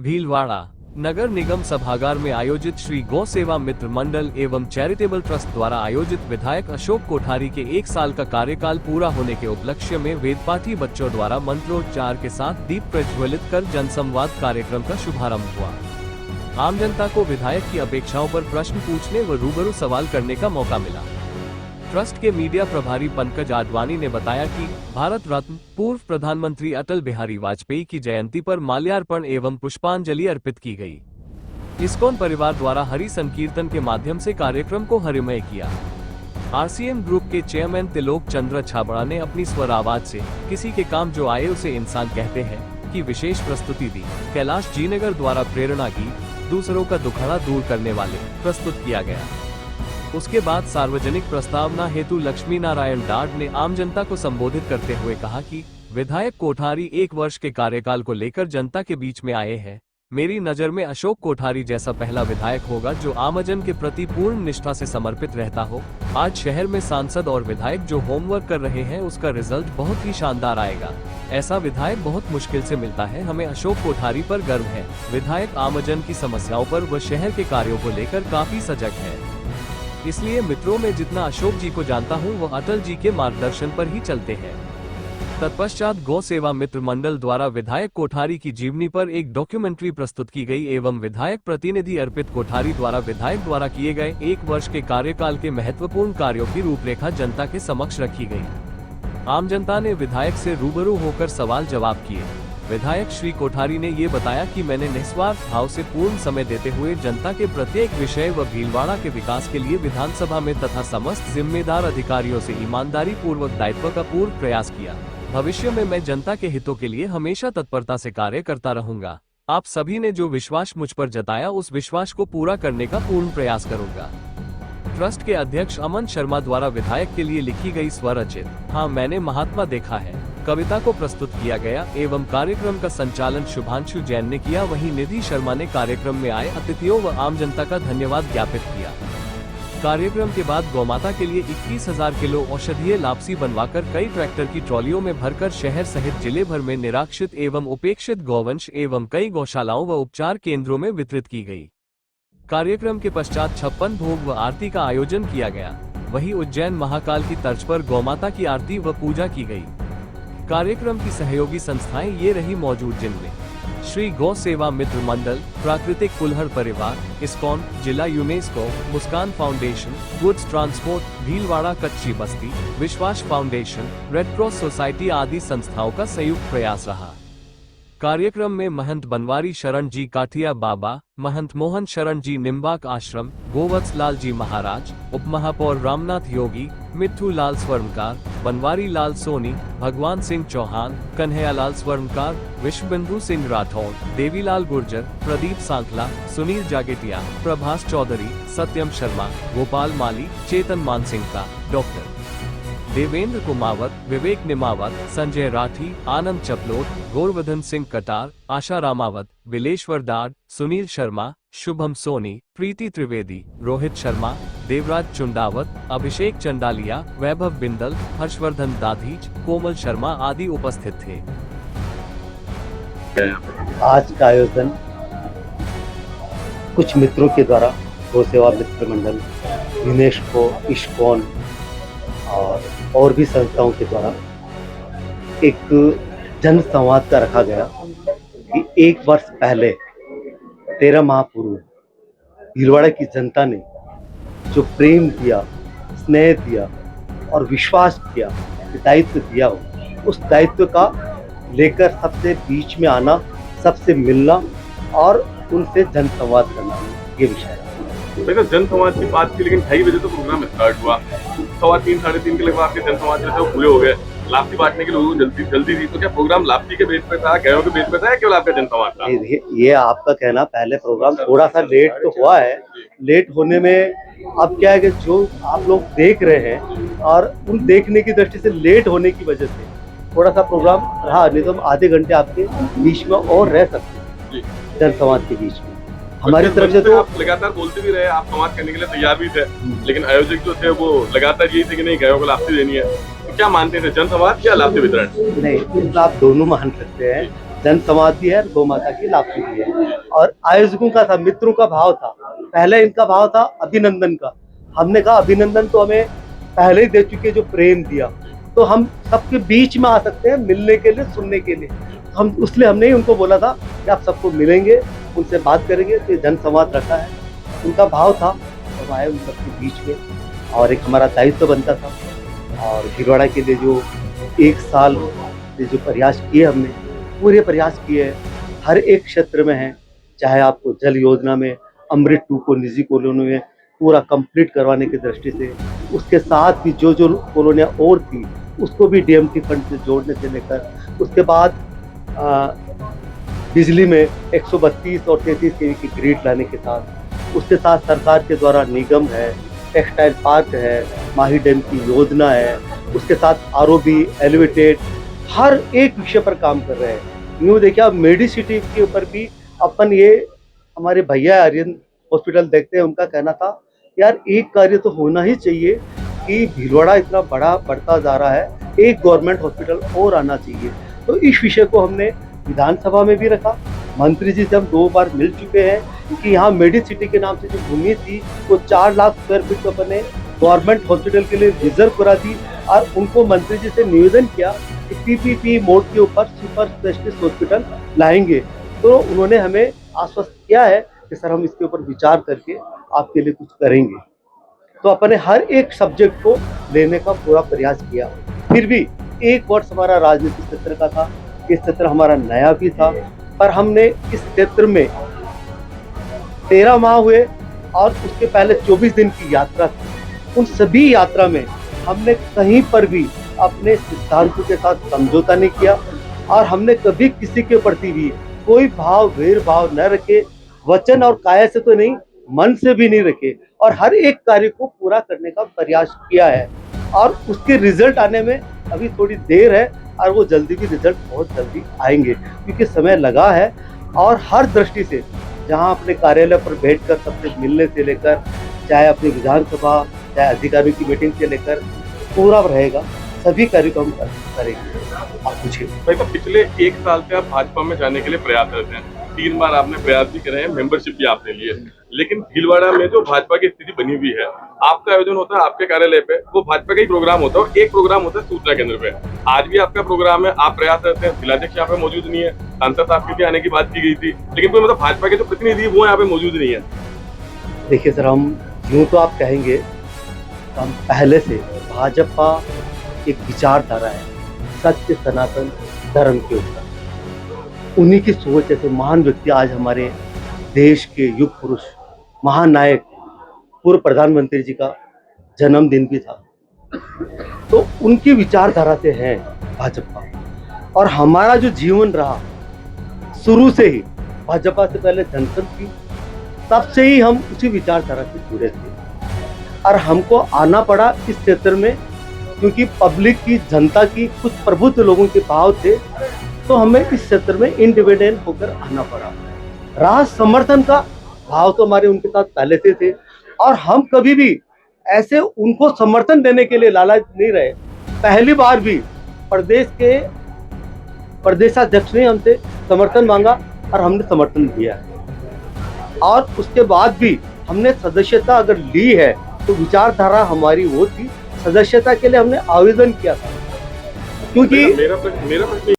भीलवाड़ा नगर निगम सभागार में आयोजित श्री गौ सेवा मित्र मंडल एवं चैरिटेबल ट्रस्ट द्वारा आयोजित विधायक अशोक कोठारी के 1 साल का कार्यकाल पूरा होने के उपलक्ष्य में वेदपाठी बच्चों द्वारा मंत्रोच्चार के साथ दीप प्रज्वलित कर जनसंवाद कार्यक्रम का शुभारंभ हुआ। आम जनता को विधायक की अपेक्षाओं पर प्रश्न पूछने व रूबरू सवाल करने का मौका मिला। ट्रस्ट के मीडिया प्रभारी पंकज आडवाणी ने बताया कि भारत रत्न पूर्व प्रधानमंत्री अटल बिहारी वाजपेयी की जयंती पर माल्यार्पण एवं पुष्पांजलि अर्पित की गई। इस्कॉन परिवार द्वारा हरि संकीर्तन के माध्यम से कार्यक्रम को हरिमय किया। आरसीएम ग्रुप के चेयरमैन तिलोक चंद्र छाबड़ा ने अपनी स्वर आवाज से किसी के काम जो आए उसे इंसान कहते हैं की विशेष प्रस्तुति दी। कैलाश जीनगर द्वारा प्रेरणा गीत दूसरों का दुखड़ा दूर करने वाले प्रस्तुत किया गया। उसके बाद सार्वजनिक प्रस्तावना हेतु लक्ष्मी नारायण डाड ने आम जनता को संबोधित करते हुए कहा कि विधायक कोठारी 1 वर्ष के कार्यकाल को लेकर जनता के बीच में आए हैं। मेरी नजर में अशोक कोठारी जैसा पहला विधायक होगा जो आमजन के प्रति पूर्ण निष्ठा से समर्पित रहता हो। आज शहर में सांसद और विधायक जो होमवर्क कर रहे हैं उसका रिजल्ट बहुत ही शानदार आएगा। ऐसा विधायक बहुत मुश्किल से मिलता है। हमें अशोक कोठारी पर गर्व है। विधायक आमजन की समस्याओं पर व शहर के कार्यों को लेकर काफी सजग है। इसलिए मित्रों में जितना अशोक जी को जानता हूं वह अटल जी के मार्गदर्शन पर ही चलते हैं। तत्पश्चात गौ सेवा मित्र मंडल द्वारा विधायक कोठारी की जीवनी पर एक डॉक्यूमेंट्री प्रस्तुत की गई एवं विधायक प्रतिनिधि अर्पित कोठारी द्वारा विधायक द्वारा किए गए 1 वर्ष के कार्यकाल के महत्वपूर्ण कार्यों की रूपरेखा जनता के समक्ष रखी गई। आम जनता ने विधायक से रूबरू होकर सवाल जवाब किए। विधायक श्री कोठारी ने ये बताया कि मैंने निस्वार्थ भाव से पूर्ण समय देते हुए जनता के प्रत्येक विषय व भीलवाड़ा के विकास के लिए विधानसभा में तथा समस्त जिम्मेदार अधिकारियों से ईमानदारी पूर्वक दायित्व का पूर्ण प्रयास किया। भविष्य में मैं जनता के हितों के लिए हमेशा तत्परता से कार्य करता रहूंगा। आप सभी ने जो विश्वास मुझ पर जताया उस विश्वास को पूरा करने का पूर्ण प्रयास करूंगा। ट्रस्ट के अध्यक्ष अमन शर्मा द्वारा विधायक के लिए लिखी गई स्वरचित हाँ मैंने महात्मा देखा है कविता को प्रस्तुत किया गया एवं कार्यक्रम का संचालन शुभांशु जैन ने किया। वहीं निधि शर्मा ने कार्यक्रम में आए अतिथियों व आम जनता का धन्यवाद ज्ञापित किया। कार्यक्रम के बाद गौमाता के लिए 21,000 किलो औषधीय लापसी बनवाकर कई ट्रैक्टर की ट्रॉलियों में भरकर शहर सहित जिले भर में निराश्रित एवं उपेक्षित गौवंश एवं कई गौशालाओं व उपचार केंद्रों में वितरित की गई। कार्यक्रम के पश्चात 56 भोग व आरती का आयोजन किया गया। वहीं उज्जैन महाकाल की तर्ज पर गौमाता की आरती व पूजा की गई। कार्यक्रम की सहयोगी संस्थाएं ये रही मौजूद जिनमें श्री गौ सेवा मित्र मंडल, प्राकृतिक कुल्हड़ परिवार, इस्कॉन, जिला यूनेस्को, मुस्कान फाउंडेशन, गुड्स ट्रांसपोर्ट, भीलवाड़ा कच्ची बस्ती, विश्वास फाउंडेशन, रेड क्रॉस सोसाइटी आदि संस्थाओं का संयुक्त प्रयास रहा। कार्यक्रम में महंत बनवारी शरण जी काठिया बाबा, महंत मोहन शरण जी निम्बाक आश्रम, गोवत्स लाल जी महाराज, उप महापौर रामनाथ योगी, मिट्ठू लाल स्वर्णकार, बनवारी लाल सोनी, भगवान सिंह चौहान, कन्हैया लाल स्वर्णकार, विश्वबंधु सिंह राठौर, देवीलाल गुर्जर, प्रदीप सांखला, सुनील जागेटिया, प्रभास चौधरी, सत्यम शर्मा, गोपाल माली, चेतन मानसिंह, डॉक्टर देवेंद्र कुमावत, विवेक निमावत, संजय राठी, आनंद चपलोट, गोवर्धन सिंह कटार, आशा रामावत, बिलेश्वर डाड, सुनील शर्मा, शुभम सोनी, प्रीति त्रिवेदी, रोहित शर्मा, देवराज चुंडावत, अभिषेक चंडालिया, वैभव बिंदल, हर्षवर्धन दाधीच, कोमल शर्मा आदि उपस्थित थे। आज का आयोजन कुछ मित्रों के द्वारा गौ सेवा मित्र मंडल, यूनेस्को, इस्कॉन और भी संस्थाओं के द्वारा एक जन संवाद का रखा गया कि 1 वर्ष पहले 13 माह पूर्व भीलवाड़ा की जनता ने जो प्रेम दिया, स्नेह दिया और विश्वास किया, दायित्व दिया हो, उस दायित्व का लेकर सबसे बीच में आना, सबसे मिलना और उनसे जन संवाद करना, ये विषय है। देखो जन संवाद की बात थी, लेकिन 2:30 बजे तो प्रोग्राम स्टार्ट हुआ। 3:15 साढ़े 3 के लगभग आपके जन संवाद जो थे वो पूरे हो गए। लापसी बांटने के लोगों को जल्दी थी, तो क्या प्रोग्राम लापसी के बेस पे था, गयों के बेस पे था या केवल आपका जन संवाद था? ये आपका कहना, पहले प्रोग्राम थोड़ा सा लेट तो हुआ है। लेट होने में अब क्या है कि जो आप लोग देख रहे हैं और उन देखने की दृष्टि से लेट होने की वजह से थोड़ा सा प्रोग्राम रहा, नहीं तो हम आधे घंटे आपके बीच में और रह सकते हैं जन संवाद के बीच में। हमारी तरफ से तो आप लगातार बोलते भी रहे, आप संवाद करने के लिए तैयार भी थे, लेकिन आयोजक जो थे वो लगातार यही थे कि नहीं गयों को लापसी देनी है। तो क्या मानते थे, जन संवाद या लापसी वितरण? नहीं, आप दोनों मान सकते हैं। जन संवाद भी है, गौ माता की लाप्ति भी है। और आयोजकों का था, मित्रों का भाव था, पहले इनका भाव था अभिनंदन का। हमने कहा अभिनंदन तो हमें पहले ही दे चुके, जो प्रेम दिया, तो हम सबके बीच में आ सकते हैं मिलने के लिए, सुनने के लिए। हम इसलिए हमने ही उनको बोला था कि आप सबको मिलेंगे, उनसे बात करेंगे, तो जन संवाद रखा है। उनका भाव था, हम आए उन सबके बीच में, और एक हमारा दायित्व बनता था। और भीलवाड़ा के लिए जो 1 साल से जो प्रयास किए हमने, पूरे प्रयास किए हैं, हर एक क्षेत्र में हैं। चाहे आपको जल योजना में अमृत 2 को निजी कॉलोनी में पूरा कंप्लीट करवाने की दृष्टि से, उसके साथ भी जो कॉलोनियाँ और थी उसको भी डीएमटी फंड से जोड़ने से लेकर, उसके बाद बिजली में 132 और 33 केवी की ग्रिड लाने के साथ, उसके साथ सरकार के द्वारा निगम है, टेक्सटाइल पार्क है, माही डैम की योजना है, उसके साथ आरओबी, एलिवेटेड, हर एक विषय पर काम कर रहे हैं। यूँ देखिए आप मेडिसिटी के ऊपर भी अपन, ये हमारे भैया आर्यन हॉस्पिटल देखते हैं, उनका कहना था यार एक कार्य तो होना ही चाहिए कि भीलवाड़ा इतना बड़ा बढ़ता जा रहा है, एक गवर्नमेंट हॉस्पिटल और आना चाहिए। तो इस विषय को हमने विधानसभा में भी रखा, मंत्री जी से हम 2 बार मिल चुके हैं कि यहाँ मेडिसिटी के नाम से जो भूमि थी वो 4 लाख स्क्वायर फीट को अपने गवर्नमेंट हॉस्पिटल के लिए रिजर्व करा दी, और उनको मंत्री जी से निवेदन किया कि पीपीपी मोड के ऊपर सुपर स्पेशलिस्ट हॉस्पिटल लाएंगे। तो उन्होंने हमें आश्वस्त किया है कि सर हम इसके ऊपर विचार करके आपके लिए कुछ करेंगे। तो अपने हर एक सब्जेक्ट को लेने का पूरा प्रयास किया। फिर भी 1 वर्ष हमारा राजनीतिक क्षेत्र का था, ये क्षेत्र हमारा नया भी था, पर हमने इस क्षेत्र में 13 माह हुए और उसके पहले 24 दिन की यात्रा थी। उन सभी यात्रा में हमने कहीं पर भी अपने सिद्धांतों के साथ समझौता नहीं किया, और हमने कभी किसी के प्रति भी कोई भेदभाव न रखे, वचन और काया से तो नहीं, मन से भी नहीं रखे, और हर एक कार्य को पूरा करने का प्रयास किया है। और उसके रिजल्ट आने में अभी थोड़ी देर है, और वो जल्दी भी रिजल्ट बहुत जल्दी आएंगे, क्योंकि समय लगा है। और हर दृष्टि से, जहां अपने कार्यालय पर बैठकर सबसे मिलने से लेकर, चाहे अपनी विधानसभा, चाहे अधिकारियों की मीटिंग से लेकर, पूरा रहेगा, सभी कार्यक्रम करेंगे। आप पूछिए भाई साहब, पिछले 1 साल से आप भाजपा में जाने के लिए प्रयासरत हैं, 3 बार आपने प्रयास भी करे हैं, मेंबरशिप भी आपने ली है, लेकिन भीलवाड़ा में जो भाजपा की स्थिति बनी हुई है, आपका आयोजन होता है आपके कार्यालय पे, वो भाजपा का ही प्रोग्राम होता है, एक प्रोग्राम होता है सूचना केंद्र पे। आज भी आपका प्रोग्राम है, आप प्रयासरत हैं, जिलाध्यक्ष यहाँ पे मौजूद नहीं है, सांसद साहब के भी आने की बात की गई थी, लेकिन कोई मतलब भाजपा के जो प्रतिनिधि वो यहाँ पे मौजूद नहीं है। देखिए सर, हम यूँ तो आप कहेंगे, हम पहले से भाजपा एक विचारधारा है सत्य सनातन धर्म के ऊपर, उन्हीं की सोच। ऐसे महान व्यक्ति आज हमारे देश के युग पुरुष, महानायक, पूर्व प्रधानमंत्री जी का जन्मदिन भी था, तो उनकी विचारधारा से है भाजपा। और हमारा जो जीवन रहा शुरू से ही, भाजपा से पहले जनसंघ थी, तब से ही हम उसी विचारधारा से जुड़े थे। और हमको आना पड़ा इस क्षेत्र में, क्योंकि पब्लिक की, जनता की, कुछ प्रबुद्ध लोगों के भाव थे, तो हमें इस क्षेत्र में इंडिपेंडेंट होकर आना पड़ा। रहा समर्थन का भाव, तो हमारे उनके साथ पहले से थे, और हम कभी भी ऐसे उनको समर्थन देने के लिए लालच नहीं रहे। पहली बार भी प्रदेश के प्रदेशाध्यक्ष ने हमसे समर्थन मांगा और हमने समर्थन दिया है। और उसके बाद भी हमने सदस्यता अगर ली है तो विचारधारा हमारी वो थी, सदस्यता के लिए हमने आवेदन किया था, क्योंकि मेरा प्रश्न